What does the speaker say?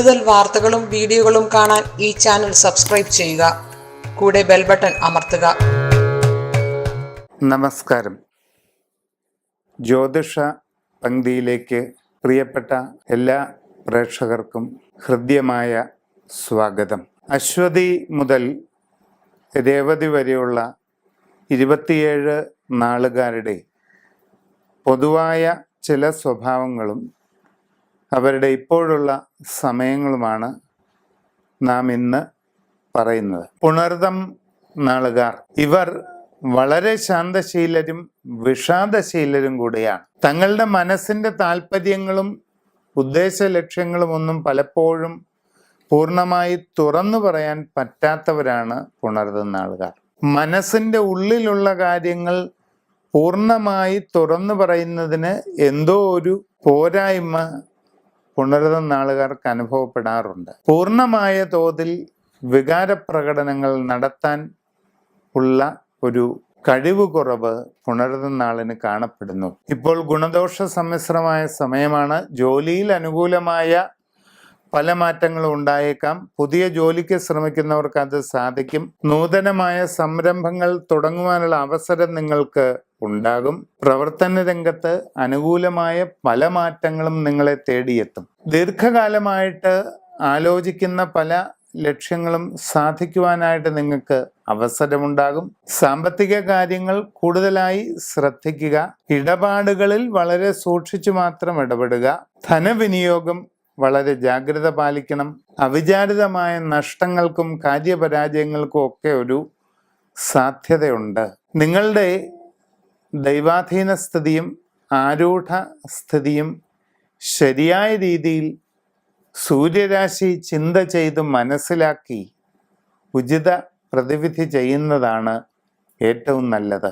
കൂടുതൽ വാർത്തകളും വീഡിയോകളും കാണാൻ ഈ ചാനൽ സബ്സ്ക്രൈബ് ചെയ്യുക. കൂടെ ബെൽ ബട്ടൺ അമർത്തുക. നമസ്കാരം. ജ്യോതിഷ പങ്ക്തിയിലേക്ക് പ്രിയപ്പെട്ട എല്ലാ പ്രേക്ഷകർക്കും ഹൃദ്യമായ സ്വാഗതം. അശ്വതി മുതൽ രേവതി വരെയുള്ള 27 നാളുകാരുടെ പൊതുവായ ചില സ്വഭാവങ്ങളും അവരുടെ ഇപ്പോഴുള്ള സമയങ്ങളുമാണ് നാം ഇന്ന് പറയുന്നത്. പുണർതം നാളുകാർ ഇവർ വളരെ ശാന്തശീലരും വിഷാദശീലരും കൂടിയാണ്. തങ്ങളുടെ മനസ്സിൻ്റെ താല്പര്യങ്ങളും ഉദ്ദേശ ലക്ഷ്യങ്ങളും ഒന്നും പലപ്പോഴും പൂർണ്ണമായി തുറന്നു പറയാൻ പറ്റാത്തവരാണ് പുണർതം നാളുകാർ. മനസ്സിൻ്റെ ഉള്ളിലുള്ള കാര്യങ്ങൾ പൂർണ്ണമായി തുറന്നു പറയുന്നതിന് എന്തോ ഒരു പോരായ്മ പുണർതം നാളുകാർക്ക് അനുഭവപ്പെടാറുണ്ട്. പൂർണ്ണമായ തോതിൽ വികാരപ്രകടനങ്ങൾ നടത്താൻ ഉള്ള ഒരു കഴിവ് കുറവ് പുണർതം നാളിന് കാണപ്പെടുന്നു. ഇപ്പോൾ ഗുണദോഷ സമ്മിശ്രമായ സമയമാണ്. ജോലിയിൽ അനുകൂലമായ പല മാറ്റങ്ങളും ഉണ്ടായേക്കാം. പുതിയ ജോലിക്ക് ശ്രമിക്കുന്നവർക്ക് അത് സാധിക്കും. നൂതനമായ സംരംഭങ്ങൾ തുടങ്ങുവാനുള്ള അവസരം നിങ്ങൾക്ക് ഉണ്ടാകും. പ്രവർത്തന രംഗത്ത് അനുകൂലമായ പല മാറ്റങ്ങളും നിങ്ങളെ തേടിയെത്തും. ദീർഘകാലമായിട്ട് ആലോചിക്കുന്ന പല ലക്ഷ്യങ്ങളും സാധിക്കുവാനായിട്ട് നിങ്ങൾക്ക് അവസരമുണ്ടാകും. സാമ്പത്തിക കാര്യങ്ങൾ കൂടുതലായി ശ്രദ്ധിക്കുക. ഇടപാടുകളിൽ വളരെ സൂക്ഷിച്ചു മാത്രം ഇടപെടുക. ധനവിനിയോഗം വളരെ ജാഗ്രത പാലിക്കണം. അവിചാരിതമായ നഷ്ടങ്ങൾക്കും കാര്യപരാജയങ്ങൾക്കും ഒക്കെ ഒരു സാധ്യതയുണ്ട്. നിങ്ങളുടെ ദൈവാധീന സ്ഥിതിയും ആരൂഢ സ്ഥിതിയും ശരിയായ രീതിയിൽ സൂര്യരാശി ചിന്ത ചെയ്ത് മനസ്സിലാക്കി ഉചിത പ്രതിവിധി ചെയ്യുന്നതാണ് ഏറ്റവും നല്ലത്.